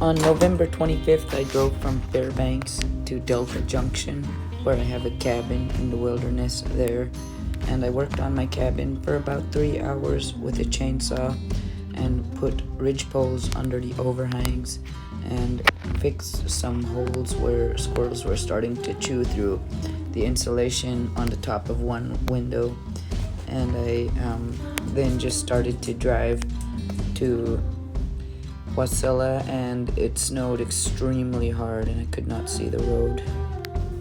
On November 25th, I drove from Fairbanks to Delta Junction, where I have a cabin in the wilderness there, and I worked on my cabin for about 3 hours with a chainsaw and put ridge poles under the overhangs and fixed some holes where squirrels were starting to chew through the insulation on the top of one window. And I then just started to drive to Wasilla, and it snowed extremely hard and I could not see the road.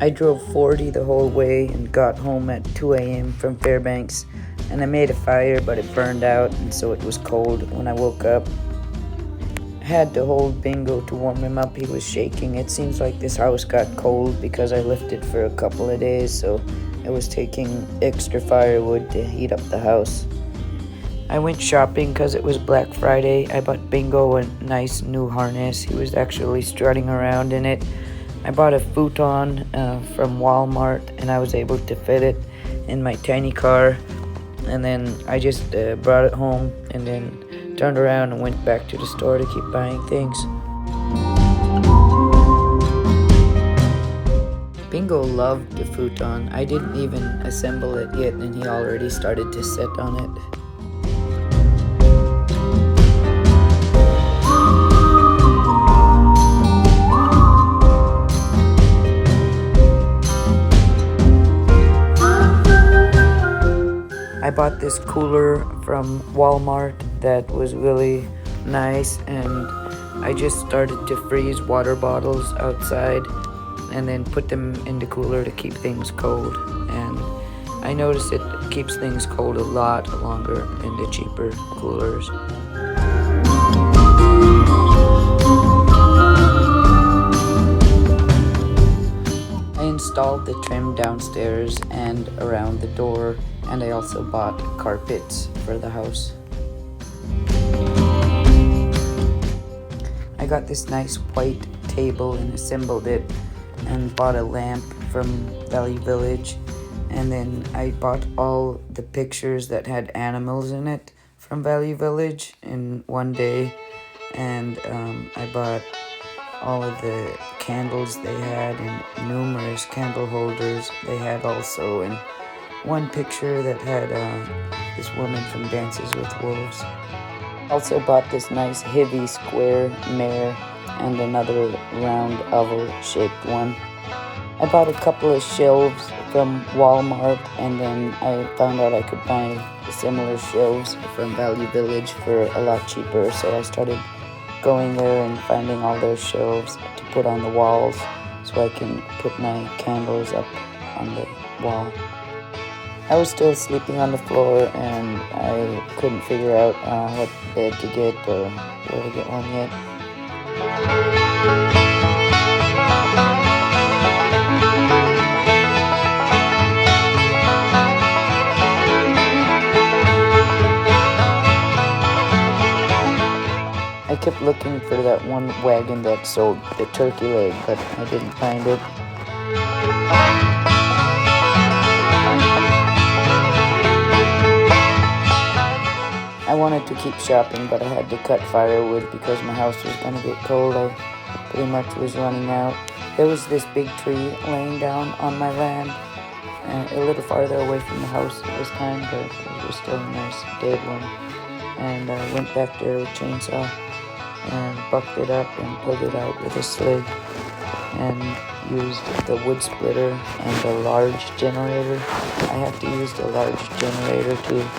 I drove 40 the whole way and got home at 2 a.m. from Fairbanks, and I made a fire, but it burned out, and so it was cold when I woke up. I had to hold Bingo to warm him up. He was shaking. It seems like this house got cold because I left it for a couple of days, so I was taking extra firewood to heat up the house. I went shopping because it was Black Friday. I bought Bingo a nice new harness. He was actually strutting around in it. I bought a futon from Walmart, and I was able to fit it in my tiny car. And then I just brought it home and then turned around and went back to the store to keep buying things. Bingo loved the futon. I didn't even assemble it yet, and he already started to sit on it. I bought this cooler from Walmart that was really nice, and I just started to freeze water bottles outside and then put them in the cooler to keep things cold. And I noticed it keeps things cold a lot longer than the cheaper coolers. I installed the trim downstairs and around the door, and I also bought carpets for the house. I got this nice white table and assembled it, and bought a lamp from Value Village, and then I bought all the pictures that had animals in it from Value Village in one day, and I bought all of the candles they had and numerous candle holders they had also, and one picture that had this woman from Dances with Wolves. Also bought this nice heavy square mirror and another round oval-shaped one. I bought a couple of shelves from Walmart, and then I found out I could buy similar shelves from Value Village for a lot cheaper, so I started going there and finding all those shelves to put on the walls so I can put my candles up on the wall. I was still sleeping on the floor, and I couldn't figure out what bed to get or where to get one yet. I kept looking for that one wagon that sold the turkey leg, but I didn't find it. I wanted to keep shopping, but I had to cut firewood because my house was going to get cold. I pretty much was running out. There was this big tree laying down on my land, a little farther away from the house this time, but it was still a nice dead one. And I went back there with a chainsaw and bucked it up and pulled it out with a sled, and used the wood splitter and a large generator. I have to use the large generator to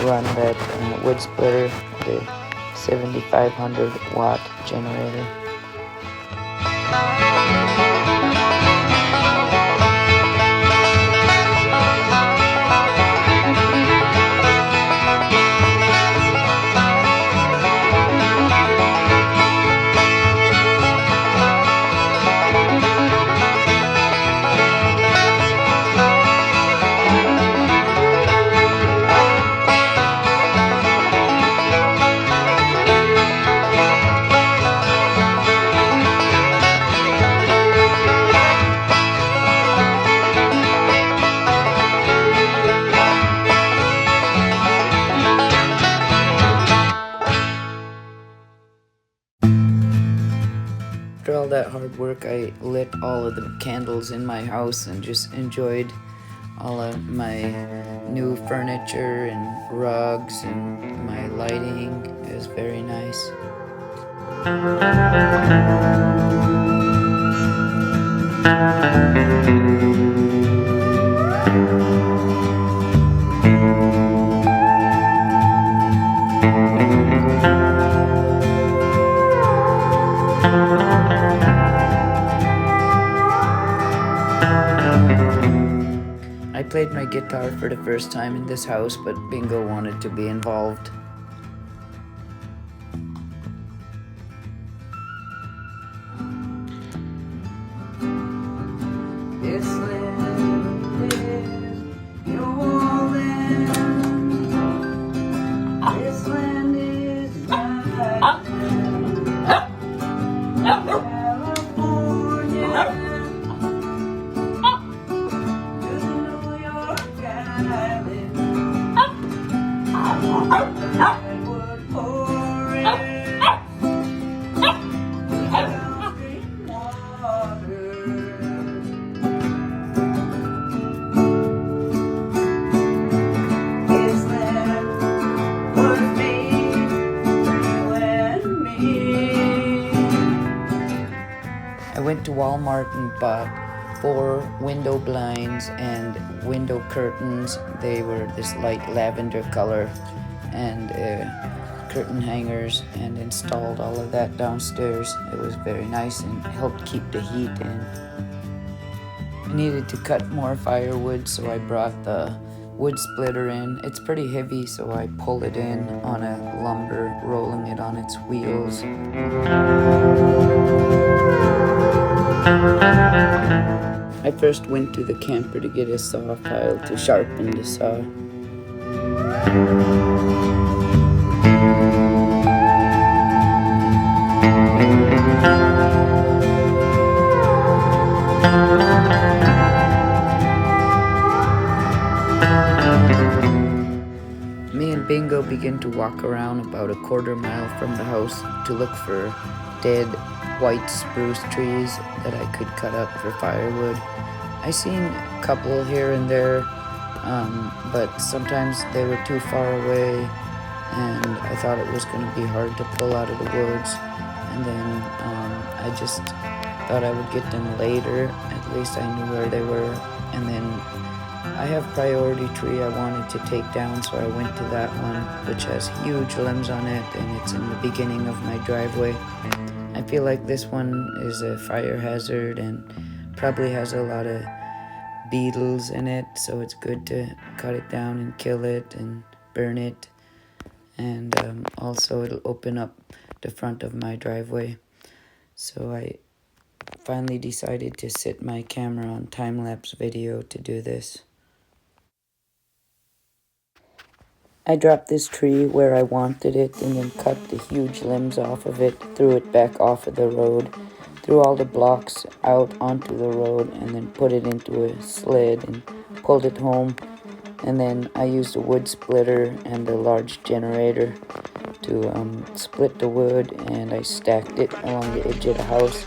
run that wood splitter, the 7,500 watt generator. all that hard work, I lit all of the candles in my house and just enjoyed all of my new furniture and rugs and my lighting. It was very nice. I played my guitar for the first time in this house, but Bingo wanted to be involved. This land is your land. This land is my land. I went to Walmart and bought 4 window blinds and window curtains. They were this light lavender color, and curtain hangers, and installed all of that downstairs. It was very nice and helped keep the heat in. I needed to cut more firewood, so I brought the wood splitter in. It's pretty heavy, so I pull it in on a lumber, rolling it on its wheels. I first went to the camper to get a saw file to sharpen the saw. Me and Bingo began to walk around about a quarter mile from the house to look for dead white spruce trees that I could cut up for firewood. I seen a couple here and there, but sometimes they were too far away, and I thought it was going to be hard to pull out of the woods. And then I just thought I would get them later. At least I knew where they were. And then I have priority tree I wanted to take down, so I went to that one, which has huge limbs on it, and it's in the beginning of my driveway. I feel like this one is a fire hazard and probably has a lot of beetles in it, so it's good to cut it down and kill it and burn it. And also it'll open up the front of my driveway. So I finally decided to set my camera on time-lapse video to do this. I dropped this tree where I wanted it and then cut the huge limbs off of it, threw it back off of the road, threw all the blocks out onto the road, and then put it into a sled and pulled it home. And then I used a wood splitter and a large generator to split the wood, and I stacked it along the edge of the house.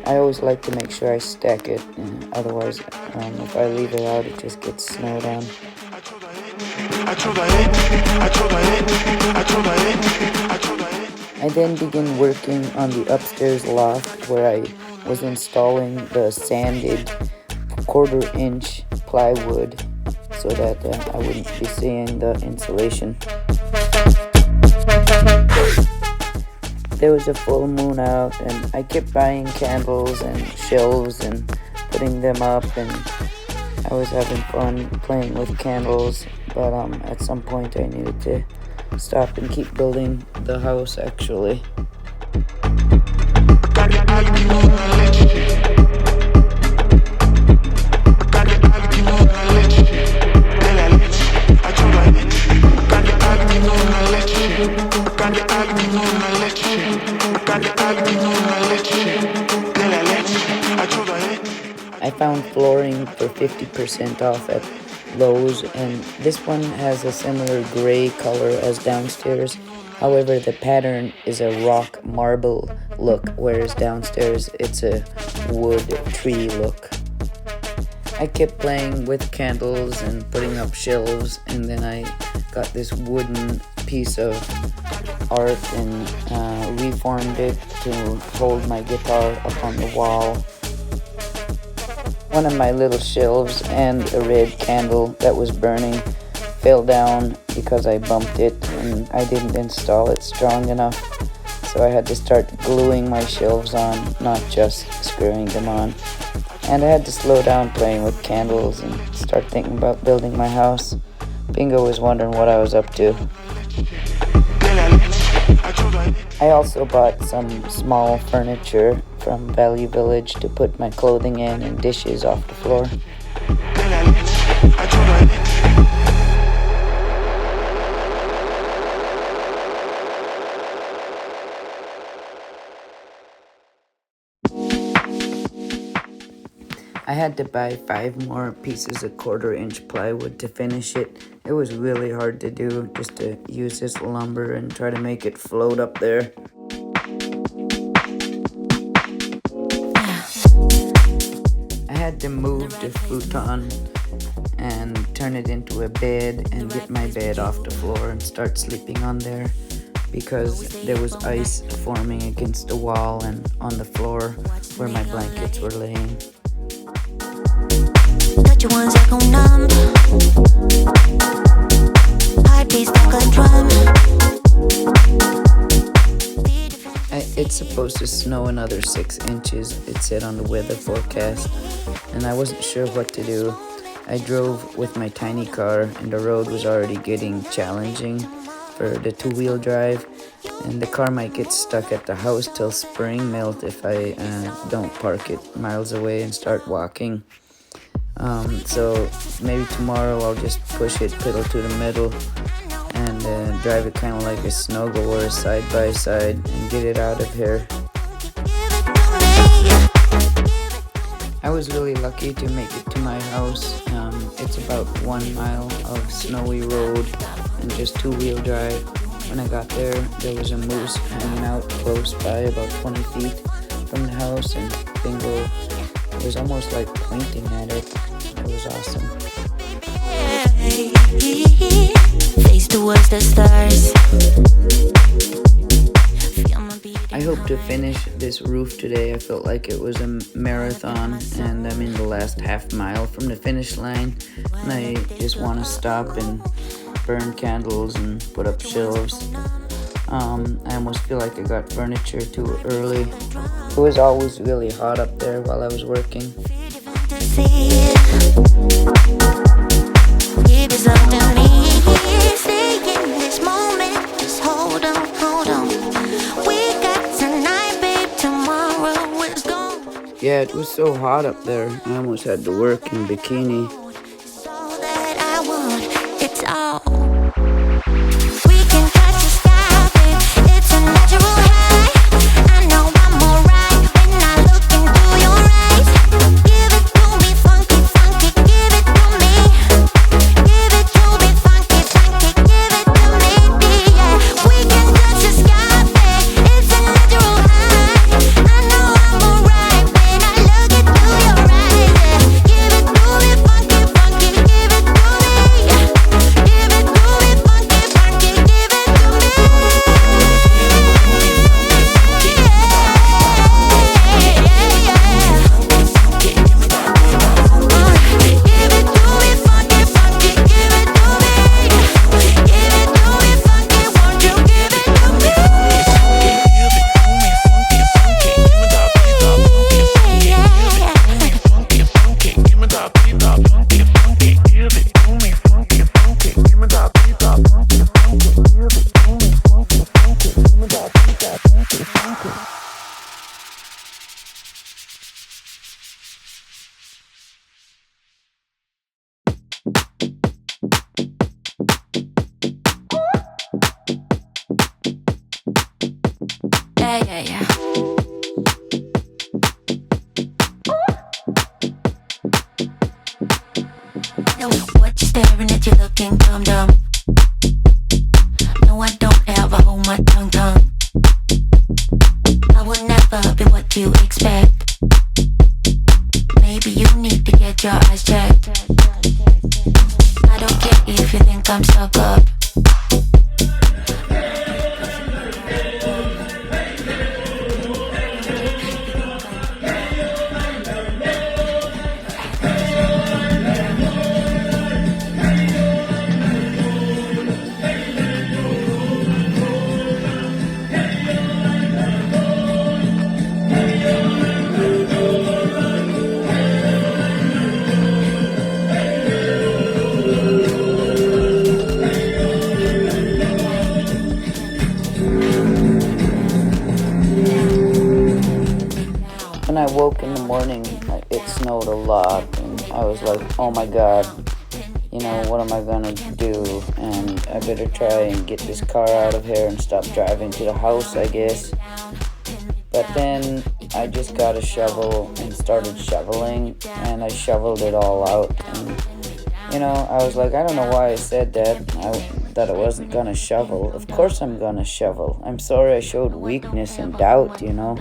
I always like to make sure I stack it, otherwise if I leave it out it just gets snowed on. I then began working on the upstairs loft where I was installing the sanded 1/4-inch plywood so that I wouldn't be seeing the insulation. There was a full moon out, and I kept buying candles and shelves and putting them up, and I was having fun playing with candles, but at some point I needed to stop and keep building the house, actually. I found flooring for 50% off at Lowe's, and this one has a similar gray color as downstairs. However, the pattern is a rock marble look, whereas downstairs it's a wood tree look. I kept playing with candles and putting up shelves, and then I got this wooden piece of art and reformed it to hold my guitar up on the wall. One of my little shelves and a red candle that was burning fell down because I bumped it and I didn't install it strong enough. So I had to start gluing my shelves on, not just screwing them on. And I had to slow down playing with candles and start thinking about building my house. Bingo was wondering what I was up to. I also bought some small furniture from Value Village to put my clothing in and dishes off the floor. I had to buy 5 more pieces of 1/4-inch plywood to finish it. It was really hard to do, just to use this lumber and try to make it float up there. I had to move the futon and turn it into a bed and get my bed off the floor and start sleeping on there, because there was ice forming against the wall and on the floor where my blankets were laying. Ones that go numb, heartbeats like a drum. It's supposed to snow another 6 inches, it said on the weather forecast, and I wasn't sure what to do. I drove with my tiny car, and the road was already getting challenging for the 2-wheel drive, and the car might get stuck at the house till spring melt if I don't park it miles away and start walking. So maybe tomorrow I'll just push it pedal to the middle and drive it kind of like a snowblower side by side and get it out of here. I was really lucky to make it to my house. It's about 1 mile of snowy road and just 2-wheel drive. When I got there, there was a moose hanging out close by about 20 feet from the house, and Bingo was almost like pointing at it. It was awesome. Face towards the stars. I hope to finish this roof today. I felt like it was a marathon, and I'm in the last half mile from the finish line, and I just want to stop and burn candles and put up shelves. I almost feel like I got furniture too early. It was always really hot up there while I was working. Yeah, it was so hot up there. I almost had to work in bikini. Yeah. What you staring at? You looking dumb. No, I don't ever hold my tongue tongue. I will never be what you expect. Maybe you need to get your eyes checked. I don't care if you think I'm stuck up. When I woke in the morning, it snowed a lot, and I was like, oh my god, you know, what am I gonna do? And I better try and get this car out of here and stop driving to the house, I guess. But then I just got a shovel and started shoveling, and I shoveled it all out. And, you know, I was like, I don't know why I said that, that I wasn't gonna shovel. Of course I'm gonna shovel. I'm sorry I showed weakness and doubt, you know.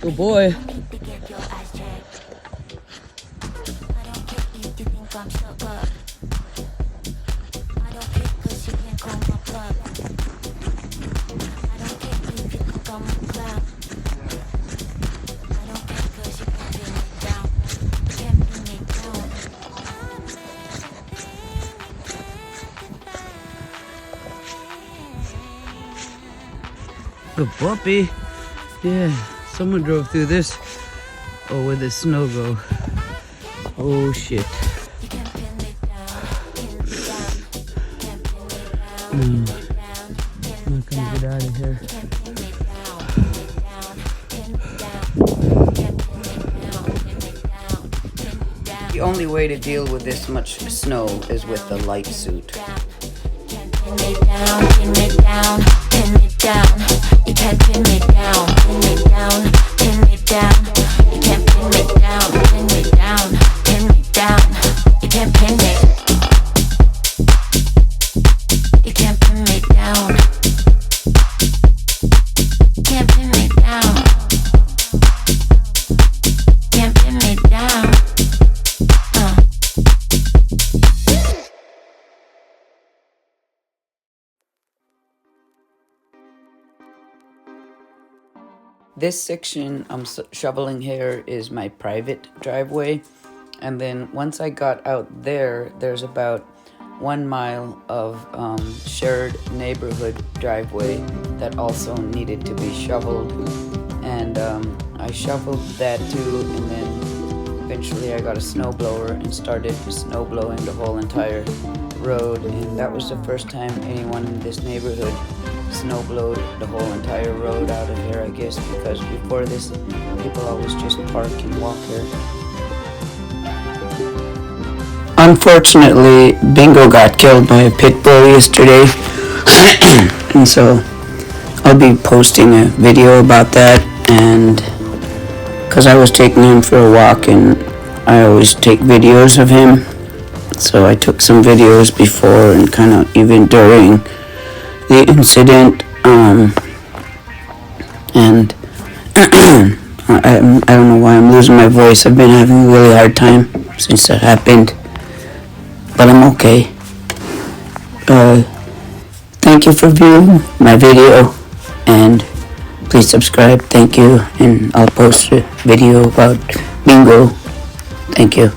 Good boy. Good puppy. Yeah, someone drove through this. Oh, where'd the snow go? Oh shit. No, I'm not gonna get out of here. The only way to deal with this much snow is with the light suit. Pin me down, pin me down, pin me down. You can't pin me down, pin me down, pin me down. You can't pin me down, pin me down, pin me down. You can't pin me. You can't pin me down. You can't pin me down. You can't pin me down. This section I'm shoveling here is my private driveway, and then once I got out there, there's about 1 mile of shared neighborhood driveway that also needed to be shoveled, and I shoveled that too, and then eventually I got a snowblower and started snow blowing the whole entire road, and that was the first time anyone in this neighborhood snow blowed the whole entire road out of here, I guess, because before this, people always just park and walk here. Unfortunately, Bingo got killed by a pit bull yesterday, and so I'll be posting a video about that, and because I was taking him for a walk, and I always take videos of him, so I took some videos before and kind of even during the incident, and I don't know why I'm losing my voice. I've been having a really hard time since that happened, but I'm okay. Thank you for viewing my video, and please subscribe. Thank you, and I'll post a video about Bingo. Thank you.